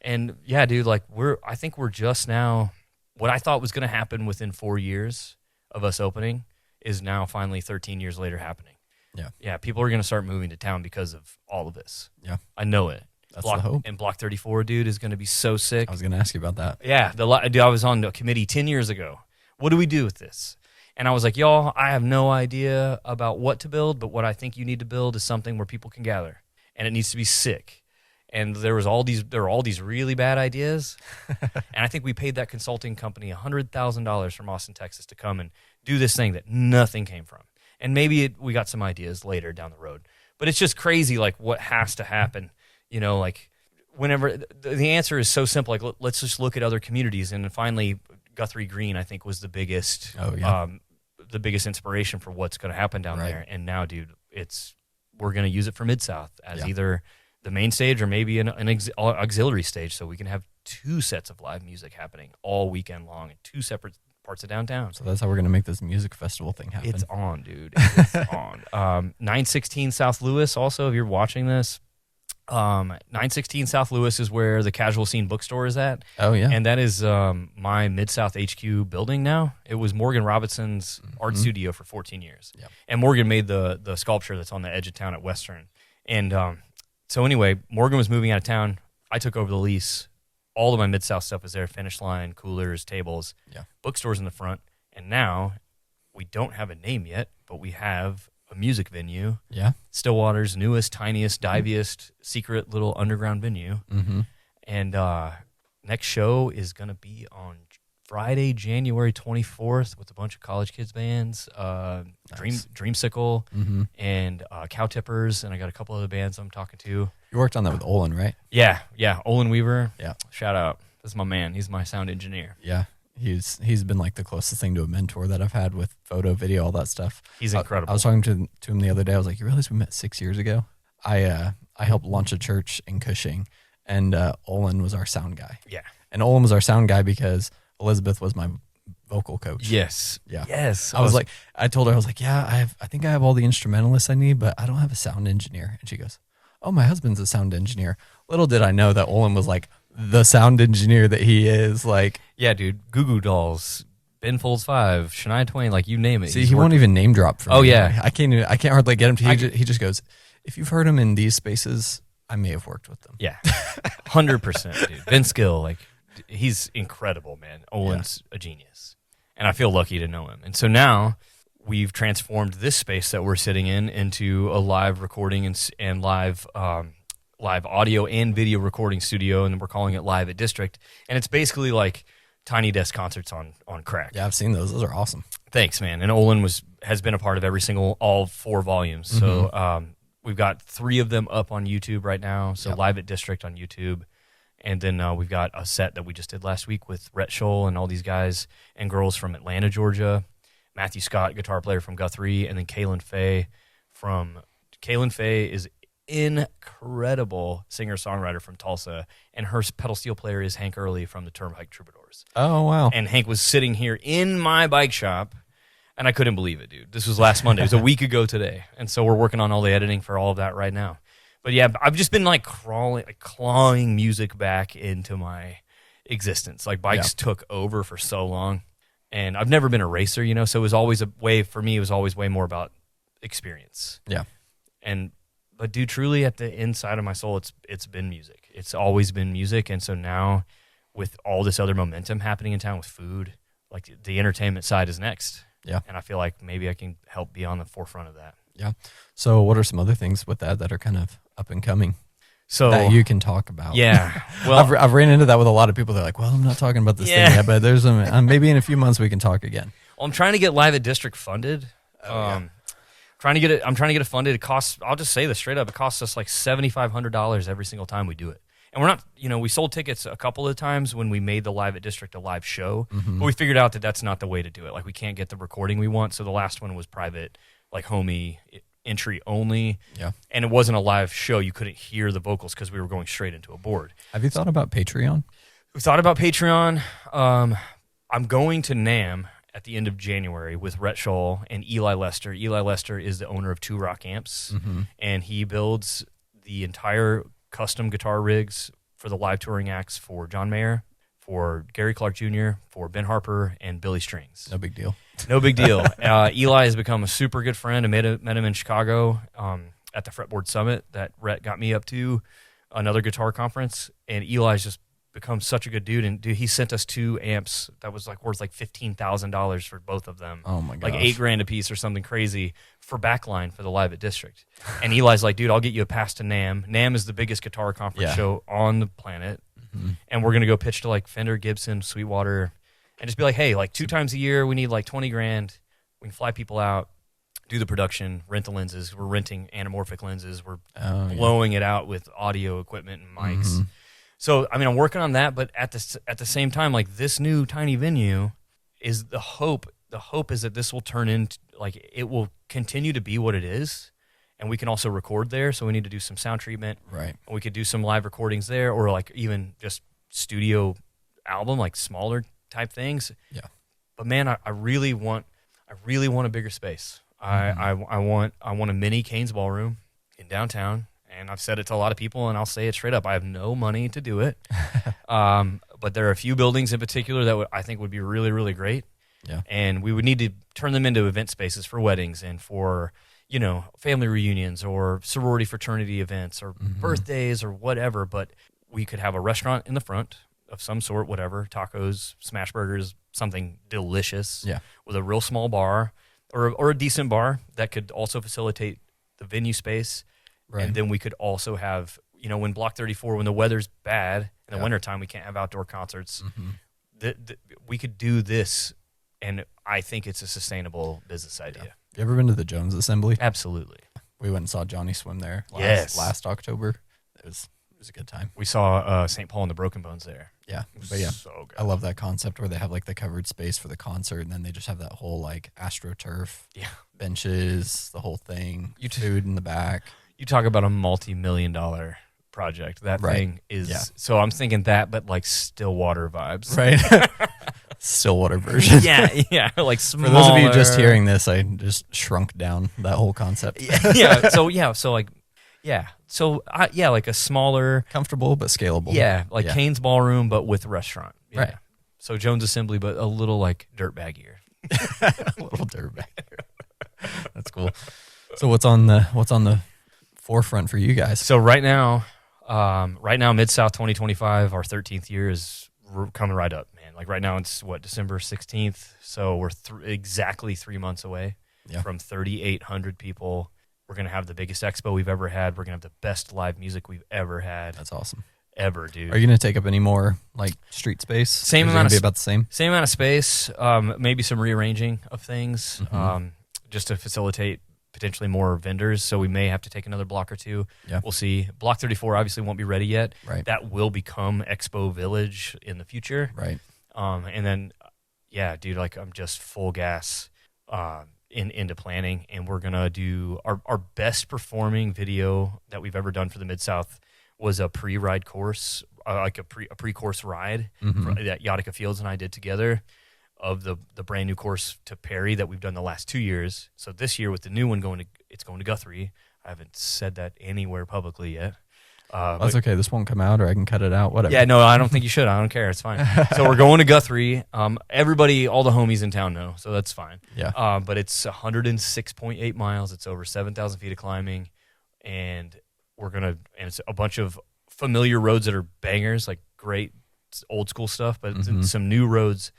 And yeah, dude, like I think we're just now, what I thought was going to happen within 4 years of us opening is now finally 13 years later happening. Yeah. Yeah, people are going to start moving to town because of all of this. Yeah. I know it. That's the hope. And Block 34, dude, is going to be so sick. I was going to ask you about that. Yeah, dude, I was on the committee 10 years ago. What do we do with this? And I was like, y'all, I have no idea about what to build, but what I think you need to build is something where people can gather, and it needs to be sick. And there were all these really bad ideas, and I think we paid that consulting company $100,000 from Austin, Texas, to come and do this thing that nothing came from. And maybe we got some ideas later down the road, but it's just crazy, like what has to happen. You know, like whenever the answer is so simple, like let's just look at other communities, and then finally Guthrie Green, I think, was the biggest, the biggest inspiration for what's going to happen down there. And now, dude, we're going to use it for Mid-South as either the main stage or maybe an auxiliary stage, so we can have 2 sets of live music happening all weekend long in 2 separate parts of downtown. So that's how we're going to make this music festival thing happen. It's on, dude. It's on. 916 South Lewis, also, if you're watching this, 916 South Lewis is where the Casual Scene bookstore is at. Oh, yeah. And that is my Mid-South HQ building now. It was Morgan Robinson's art studio for 14 years. Yep. And Morgan made the sculpture that's on the edge of town at Western. And so anyway, Morgan was moving out of town. I took over the lease. All of my Mid-South stuff was there, finish line, coolers, tables, bookstores in the front. And now we don't have a name yet, but we have a music venue. Yeah. Stillwater's newest, tiniest, diviest, secret little underground venue. Mm-hmm. And next show is going to be on Friday, January 24th with a bunch of college kids bands, nice. Dreamsicle, and Cow Tippers, and I got a couple other bands I'm talking to. You worked on that with Olin, right? Yeah, Olin Weaver. Yeah. Shout out. That's my man. He's my sound engineer. Yeah. He's been like the closest thing to a mentor that I've had with photo, video, all that stuff. He's incredible. I was talking to him the other day. I was like, you realize we met 6 years ago? I helped launch a church in Cushing, and Olin was our sound guy. Yeah. And Olin was our sound guy because Elizabeth was my vocal coach. Yes. Yeah. Yes. I told her, I was like, yeah, I think I have all the instrumentalists I need, but I don't have a sound engineer. And she goes, oh, my husband's a sound engineer. Little did I know that Olin was like the sound engineer that he is. Like, yeah, dude, Goo Goo Dolls, Ben Folds 5, Shania Twain, like you name it. See, he won't even name drop for me. Oh, yeah. I can't hardly get him to, he just goes, if you've heard him in these spaces, I may have worked with them. Yeah. 100%, dude. Vince Gill, like, he's incredible, man. Olin's a genius. And I feel lucky to know him. And so now we've transformed this space that we're sitting in into a live recording and live live audio and video recording studio, and we're calling it Live at District. And it's basically like Tiny Desk concerts on crack. Yeah, I've seen those. Those are awesome. Thanks, man. And Olin has been a part of all 4 volumes. So we've got 3 of them up on YouTube right now. So Live at District on YouTube. And then we've got a set that we just did last week with Rhett Scholl and all these guys and girls from Atlanta, Georgia. Matthew Scott, guitar player from Guthrie, and then Kaylin Faye is incredible singer-songwriter from Tulsa, and her pedal steel player is Hank Early from the Turnpike Troubadours. Oh, wow. And Hank was sitting here in my bike shop, and I couldn't believe it, dude. This was last Monday. It was a week ago today, and so we're working on all the editing for all of that right now. But yeah, I've just been like clawing music back into my existence. Like bikes took over for so long, and I've never been a racer, so it was always it was always way more about experience. Yeah. But dude, truly at the inside of my soul, it's been music. It's always been music, and so now with all this other momentum happening in town with food, like the entertainment side is next. Yeah. And I feel like maybe I can help be on the forefront of that. Yeah. So what are some other things with that are kind of up and coming so that you can talk about? Yeah. Well, I've ran into that with a lot of people. They're like, well, I'm not talking about this thing yet, but there's maybe in a few months we can talk again. Well, I'm trying to get Live at District funded. I'm trying to get it funded. It costs, I'll just say this straight up, it costs us like $7,500 every single time we do it. And we're not, we sold tickets a couple of times when we made the Live at District a live show, but we figured out that that's not the way to do it. Like we can't get the recording we want. So the last one was private, like homie entry only. Yeah. And it wasn't a live show. You couldn't hear the vocals because we were going straight into a board. Have you thought about Patreon? We thought about Patreon. I'm going to NAMM at the end of January with Rhett Scholl and Eli Lester. Eli Lester is the owner of Two Rock Amps, and he builds the entire custom guitar rigs for the live touring acts for John Mayer, for Gary Clark Jr., for Ben Harper, and Billy Strings. No big deal. No big deal. Eli has become a super good friend. I met him in Chicago at the Fretboard Summit that Rhett got me up to, another guitar conference, and Eli's just become such a good dude. And dude, he sent us 2 amps that was like worth like $15,000 for both of them. Oh my gosh. Like $8,000 a piece or something crazy for backline for the Live at District. And Eli's like, dude, I'll get you a pass to NAMM. NAMM is the biggest guitar conference show on the planet. And we're going to go pitch to like Fender, Gibson, Sweetwater, and just be like, hey, like 2 times a year, we need like $20,000. We can fly people out, do the production, rent the lenses. We're renting anamorphic lenses. We're blowing it out with audio equipment and mics. So, I mean, I'm working on that, but at the same time, like this new tiny venue is the hope. The hope is that this will turn into, like, it will continue to be what it is, and we can also record there. So we need to do some sound treatment. Right. And we could do some live recordings there, or like even just studio album, like smaller type things. Yeah. But man, I really want a bigger space. I want a mini Canes Ballroom in downtown. And I've said it to a lot of people, and I'll say it straight up. I have no money to do it. But there are a few buildings in particular that I think would be really, really great. Yeah. And we would need to turn them into event spaces for weddings and for, family reunions or sorority fraternity events or birthdays or whatever. But we could have a restaurant in the front of some sort, whatever, tacos, smash burgers, something delicious. Yeah. With a real small bar or a decent bar that could also facilitate the venue space. Right. And then we could also have, when Block 34, when the weather's bad in the wintertime, we can't have outdoor concerts. We could do this, and I think it's a sustainable business idea. Yeah. You ever been to the Jones Assembly? Absolutely. We went and saw Johnny swim there last October. It was a good time. We saw St. Paul and the Broken Bones there. Yeah. But yeah, so good. I love that concept where they have like the covered space for the concert, and then they just have that whole like AstroTurf benches, the whole thing, food in the back. You talk about a multi-million-dollar project. That thing is so I'm thinking that, but like Stillwater vibes, right? Stillwater version. yeah, like smaller. For those of you just hearing this, I just shrunk down that whole concept. Like a smaller, comfortable but scalable. Yeah, like Canes Ballroom, but with restaurant. Yeah. Right. So Jones Assembly, but a little like dirtbaggier. A little dirtbag. That's cool. So what's on the forefront for you guys? So right now, Mid-South 2025, our 13th year is coming right up, man. Like right now it's December 16th. So we're exactly 3 months away from 3,800 people. We're going to have the biggest expo we've ever had. We're going to have the best live music we've ever had. That's awesome. Ever, dude. Are you going to take up any more like street space? Same amount of be about the same. Same amount of space. Maybe some rearranging of things, just to facilitate potentially more vendors. So we may have to take another block or two. Yeah. We'll see. Block 34 obviously won't be ready yet. Right. That will become Expo Village in the future. Right. And then, yeah, dude, like I'm just full gas into planning, and we're gonna do our best performing video that we've ever done for the Mid-South was a pre-ride course, like a pre-course ride that Yautica Fields and I did together of the brand new course to Perry that we've done the last 2 years. So this year with the new one it's going to Guthrie. I haven't said that anywhere publicly yet. That's okay. This won't come out, or I can cut it out. Whatever. Yeah, no, I don't think you should. I don't care. It's fine. So we're going to Guthrie. Everybody, all the homies in town know, so that's fine. Yeah. But it's 106.8 miles. It's over 7,000 feet of climbing, and it's a bunch of familiar roads that are bangers, like great old school stuff, but some new roads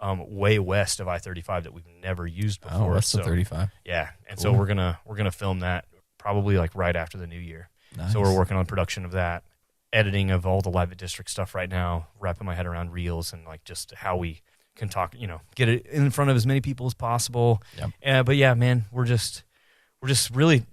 way west of I-35 that we've never used before. Oh, west of 35. Yeah, and Cool. so we're gonna film that probably like right after the new year. Nice. So we're working on production of that, editing of all the Live at District stuff right now, wrapping my head around reels and like just how we can talk, get it in front of as many people as possible. Yep. But yeah, man, we're just really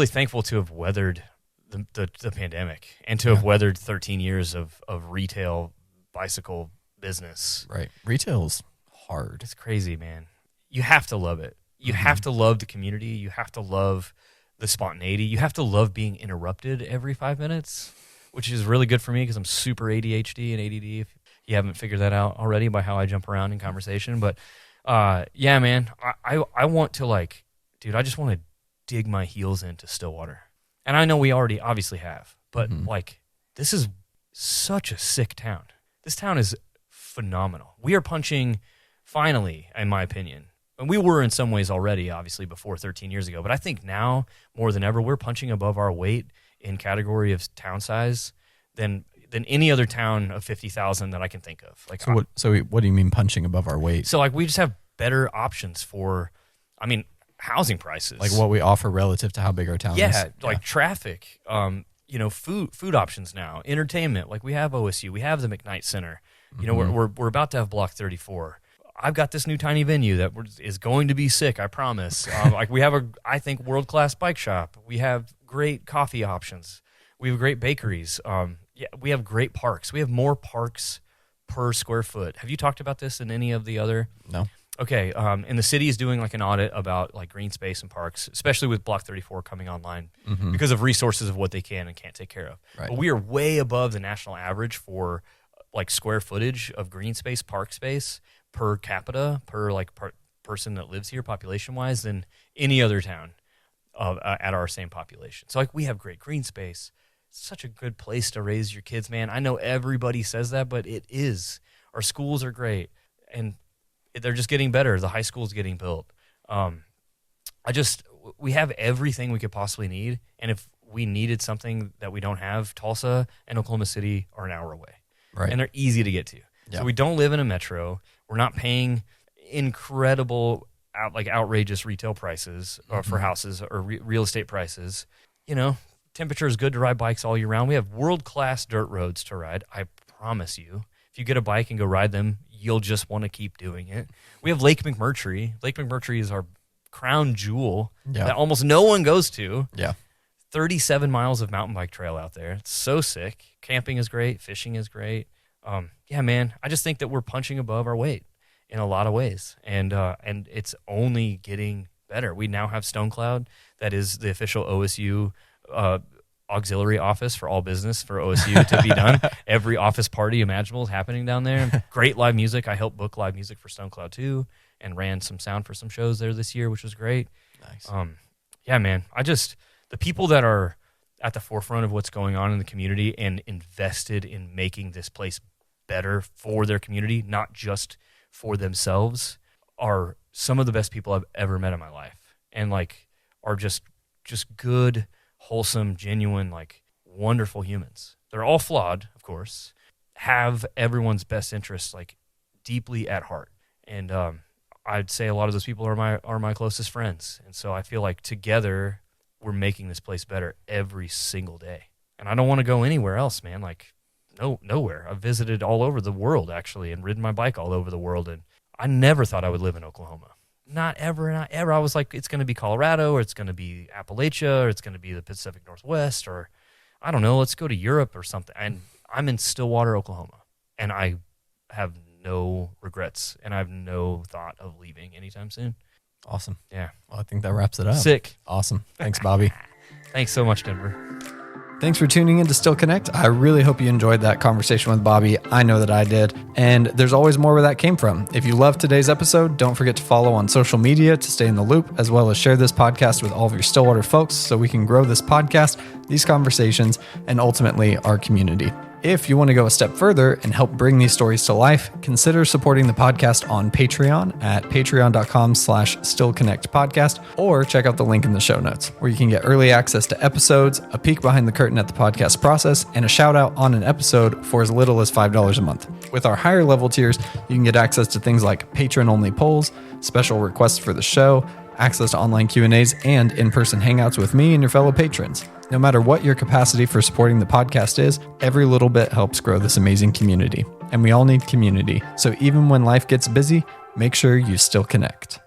thankful to have weathered the pandemic and to have weathered 13 years of retail bicycle business. Right. Retail's hard. It's crazy, man. You have to love it. You have to love the community. You have to love the spontaneity. You have to love being interrupted every 5 minutes, which is really good for me because I'm super ADHD and ADD, if you haven't figured that out already by how I jump around in conversation. But yeah, man, I want to I just want to dig my heels into Stillwater. And I know we already obviously have, but this is such a sick town. This town is phenomenal. We are punching, finally, in my opinion, and we were in some ways already, obviously, before 13 years ago, but I think now, more than ever, we're punching above our weight in category of town size than any other town of 50,000 that I can think of. So what do you mean punching above our weight? So we just have better options for, housing prices. Like what we offer relative to how big our town is? Yeah, traffic, food options now, entertainment. Like we have OSU, we have the McKnight Center. We're about to have Block 34. I've got this new tiny venue that is going to be sick, I promise. We have I think, world-class bike shop. We have great coffee options. We have great bakeries. We have great parks. We have more parks per square foot. Have you talked about this in any of the other? No. Okay, and the city is doing an audit about green space and parks, especially with Block 34 coming online because of resources of what they can and can't take care of. Right. But we are way above the national average for square footage of green space, park space per capita, per person that lives here population-wise than any other town at our same population. So we have great green space. It's such a good place to raise your kids, man. I know everybody says that, but it is. Our schools are great, and they're just getting better. The high school's getting built. We have everything we could possibly need, and if we needed something that we don't have, Tulsa and Oklahoma City are an hour away. Right. And they're easy to get to. Yeah. So we don't live in a metro. We're not paying incredible, outrageous retail prices for houses or real estate prices. Temperature is good to ride bikes all year round. We have world-class dirt roads to ride. I promise you. If you get a bike and go ride them, you'll just want to keep doing it. We have Lake McMurtry. Lake McMurtry is our crown jewel that almost no one goes to. Yeah. 37 miles of mountain bike trail out there. It's so sick. Camping is great. Fishing is great. Yeah, man, I just think that we're punching above our weight in a lot of ways, and it's only getting better. We now have Stone Cloud, that is the official OSU auxiliary office for all business for OSU to be done. Every office party imaginable is happening down there. Great live music. I helped book live music for Stone Cloud too, and ran some sound for some shows there this year, which was great. Nice. Yeah, man, the people that are at the forefront of what's going on in the community and invested in making this place better for their community, not just for themselves, are some of the best people I've ever met in my life, and are just good, wholesome, genuine, wonderful humans. They're all flawed, of course, have everyone's best interests deeply at heart, and I'd say a lot of those people are my closest friends, and so I feel together we're making this place better every single day. And I don't want to go anywhere else, man. Like, nowhere. I've visited all over the world, actually, and ridden my bike all over the world. And I never thought I would live in Oklahoma. Not ever. I was like, it's going to be Colorado, or it's going to be Appalachia, or it's going to be the Pacific Northwest, or I don't know, let's go to Europe or something. And I'm in Stillwater, Oklahoma, and I have no regrets, and I have no thought of leaving anytime soon. Awesome. Yeah. Well, I think that wraps it up. Sick. Awesome. Thanks, Bobby. Thanks so much, Denver. Thanks for tuning in to Still Connect. I really hope you enjoyed that conversation with Bobby. I know that I did. And there's always more where that came from. If you loved today's episode, don't forget to follow on social media to stay in the loop, as well as share this podcast with all of your Stillwater folks so we can grow this podcast, these conversations, and ultimately our community. If you want to go a step further and help bring these stories to life, consider supporting the podcast on Patreon at patreon.com/stillconnectpodcast, or check out the link in the show notes where you can get early access to episodes, a peek behind the curtain at the podcast process, and a shout out on an episode for as little as $5 a month. With our higher level tiers, you can get access to things like patron only polls, special requests for the show, access to online Q&As, and in-person hangouts with me and your fellow patrons. No matter what your capacity for supporting the podcast is, every little bit helps grow this amazing community. And we all need community. So even when life gets busy, make sure you still connect.